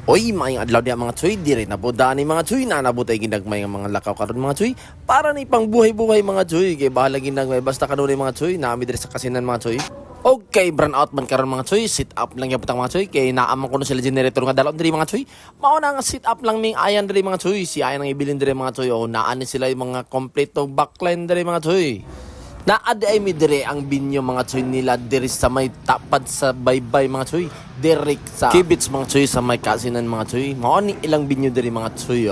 Oy, maayong adlaw diya mga tsuy, di rin nabudaan ni mga tsuy na nabutay ginagmay ng mga lakaw karon mga tsuy para ni pang buhay-buhay mga tsuy kay bahala ginagmay basta kanunay mga tsuy naami diri sa kasinan mga tsuy. Okay, burn out man karon mga tsuy, sit up lang yapon mga tsuy kay naamang kuno sila generator nga dalon diri mga tsuy. Mao na nga sit up lang ming ayan diri mga tsuy, si ayan ang ibilin diri mga tsuy o naan ni sila yung mga kompleto backline diri mga tsuy. Naadi ay mi dire ang binyo mga tsuy nila diri sa may tapad sa baybay mga tsuy. Direk sa kibits mga tsuy sa may kasinan mga tsuy. Mao ni ilang binyo diri mga tsuy.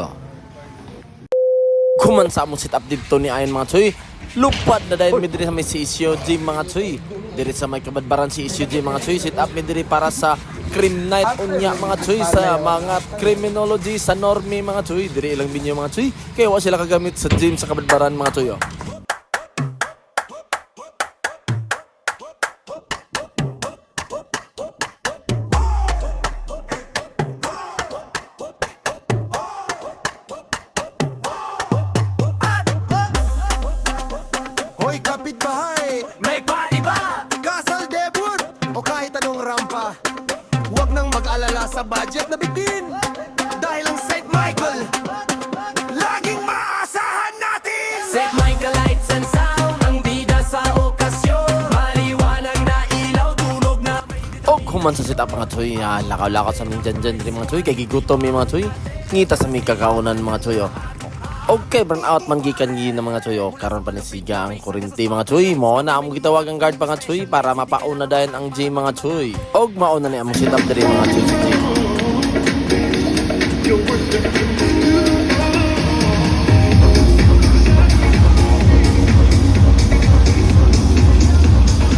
Kumansa mo sit up dito ni ayon mga tsuy. Lupad na dahil mi diri sa may CSU gym mga tsuy. Diri sa may kabadbaran CSU gym mga tsuy. Sit up mi diri para sa cream night unya mga tsuy sa mga criminology sa norme mga tsuy. Diri ilang binyo mga tsuy. Kaya wa sila kagamit sa gym sa kabadbaran mga tsuy. Hoy kapitbahay, May paiba! kasal debut o kahit anong rampa, huwag nang mag-alala sa budget na bitin. Dahil ang St. Michael, laging maasahan natin. St. Michael Lights and Sound, ang bida sa okasyon. Maliwanag na ilaw, tunog na O kuman sa sit up mga tsuy, lakaw-lakaw sa aming dyan diri mga tsuy, kay gigutom mi mga tsuy, ngita sa aming kakaunan mga tsuy. Okay, burn out man gikan gi na mga tsuy, karon pa ni siga ang kurinti mga tsuy, mo na among gitawag ang guard mga tsuy para mapauna dayon ang gym mga tsuy. Og mauna ni among sit up diri mga tsuy sa gym.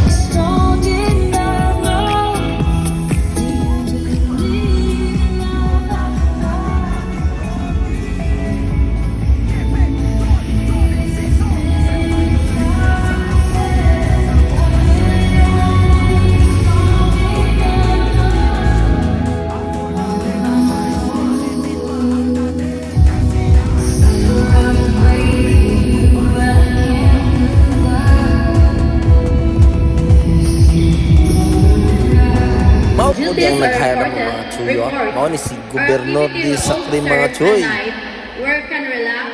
Strong enough, no. Mao po di ang naghayra ng mga tsuy, mao ni si Gobernador di Sacrim mga tsuy. Where can relax,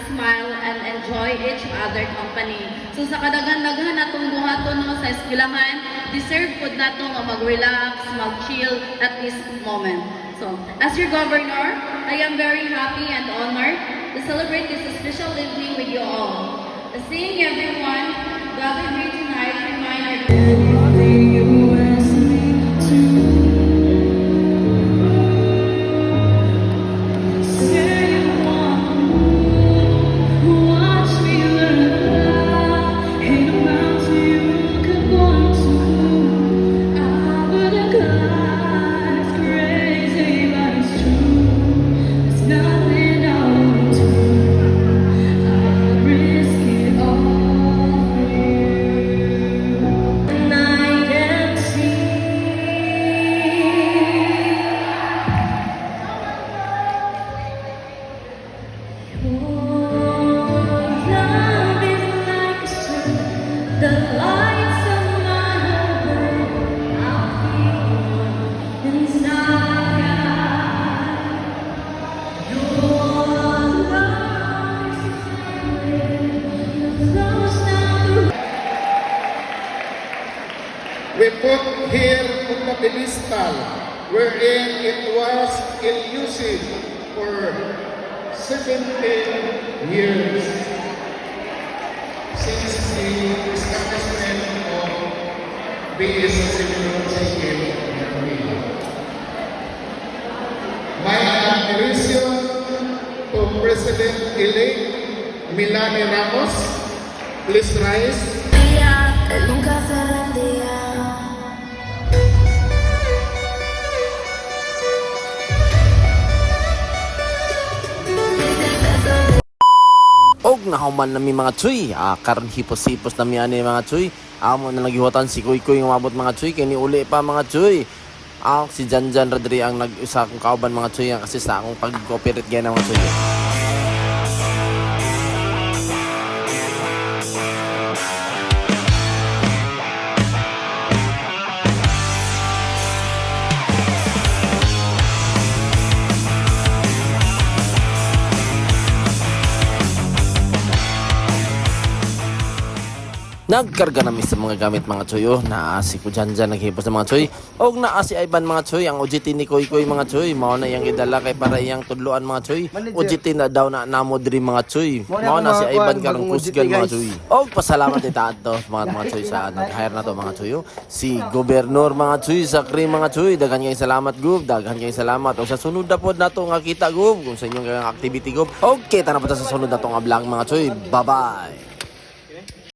smile, and enjoy each other company. So sa kadaghan-daghan natong buhaton no sa eskwelahan, deserve pod nato nga mag-relax, mag-chill at this moment. So, as your governor, I am very happy and honored to celebrate this special evening with you all. Seeing everyone gathered here tonight remind our The lights of my heart, I feel inside. Your lies close now. We put here on the pedestal wherein it was in usage for 17 years since the establishment of BS Civil Manila. My admiration to President-elect Milani Ramos. Please rise. Nunca se rendía. Og nahuman na mi mga tsuy, karon hipos-hipos na mi ani mga tsuy. Amo na nagihutan si Kuy-Kuy nga mabot mga tsuy, kay ni uli pa mga tsuy. Si Janjan Rodri ang nag-usa akong kauban mga tsuy kasi sa akong pag-cooperate gaya ng mga tsuy. Nagkarga na sa mga gamit mga choy oh. Naasi ko dyan naghipos ng mga choy. Og naasi ay ban mga choy. Ang OJT ni Koy Koy mga choy. Mao na iyang idala kay para iyang tudloan mga choy. OJT na daw na namo diri mga choy. Mao na si Ivan karong kusgan mga choy. Og pasalamat ita adto mga choy sa nag-hire na to mga choy oh. Si Gobernador mga choy sa Cream mga choy. Daghan kayong salamat gub. Daghan kayong salamat. O sa sunod na pod nato nga kita gub kung sa inyong activity gub. Okay, tara pa ta sa sunod na to nga vlog mga choy. Bye-bye.